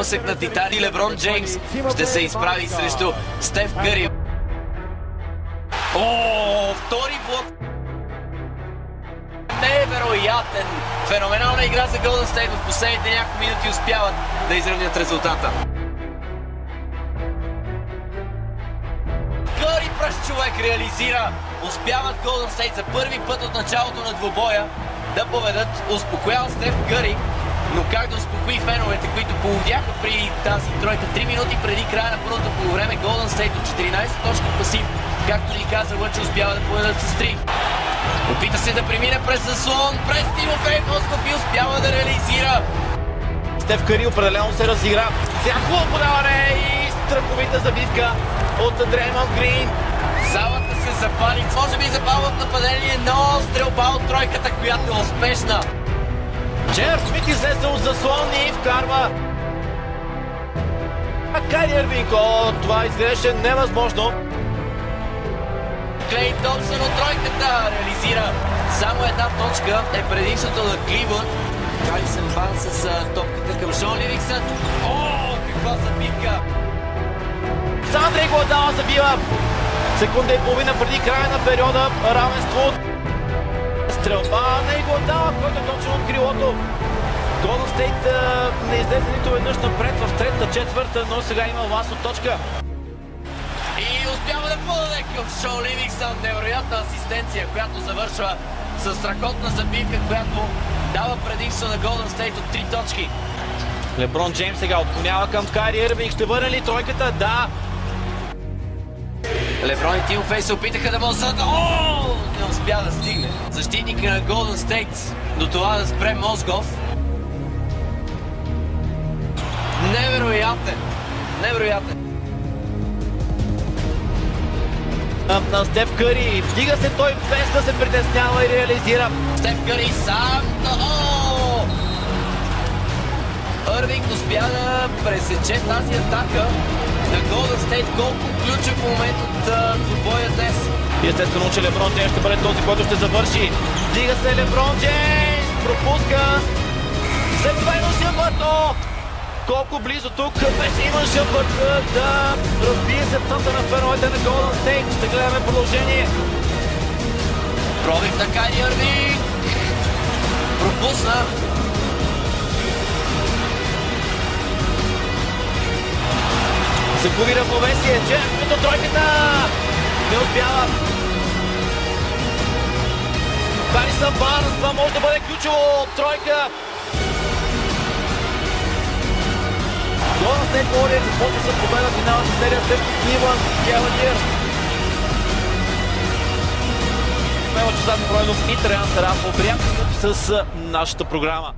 сблъсък на титани. Леброн Джеймс ще се изправи срещу Стеф Къри. Втори блок. Невероятен! Феноменална игра за Голден Стейт. В последните няколко минути успяват да изравнят резултата. Къри пръст човек реализира. Успяват Голден Стейт за първи път от началото на двубоя да поведат. Успокоява Стеф Къри, но как да успокои феновете, които поводяха при тази тройка 3 минути преди края на първото полувреме. Голден Стейт от 14 точки пасив, както ни каза Лъчо, успява да поведат с 3. Опита се да премине през заслон, през Тимофей Мозгов и успява да реализира. Стеф Къри определено се разигра. Сега хубаво подаване и страховита забивка от Дреймонд Грин. Залата се запали, може би запалват нападение, но стрелба от тройката, която е успешна. Джер Смит излезе от заслон и вкарва Кайри Ирвинг. Това изглеждаше невъзможно. Клей Томпсън от тройката реализира само една точка. Е предимството на Кливън. Кайсън Бан с топката към Шон Ливингстън. Каква забивка! Андрей Iguodala забива. Секунда и половина преди края на периода. Равенство. Стрелба на Iguodala, който е точно от крилото. Голден Стейт не излезе нито веднъж напред в третата четвърта, но сега има власт от точка. И успява да подаде към Шон Ливингстън. Невероятна асистенция, която завършва с страхотна забивка, която дава предимство на Голден Стейт от 3 точки. Леброн Джеймс сега отклонява към Кайри Ирвинг. Ще върне ли тройката? Да! Леброн и Тимофей се опитаха да мозат. Не успя да стигне защитника на Голден Стейт до това да спре Мозгов. Невероятен! Невероятен! На Стеф Къри. Вдига се той без да се притеснява и реализира. Стеф Къри сам. Ирвинг успя да пресече тази атака на Голден Стейт. Колко ключов момент от двубоя днес. И естествено, че Леброн Джеймс ще бъде този, който ще завърши. Вдига се Леброн Джеймс. Пропуска. След това има шъпът. Колко близо тук беше има шъпът да разбие сърцата на феновете на Голден Стейт. Ще гледаме продължение. Пробив на Кайри Ирвинг. Пропусна. Загуби равновесие. Джеймс до тройката. Не успява. Харисън Барнс. Това може да бъде ключово. Тройка. Голден Стейт Уориърс започва с победа в финалната серия след Кливънд Кавалиърс. Мело Чезар Пройдов и Траян Сарафов. Приятно с нашата програма.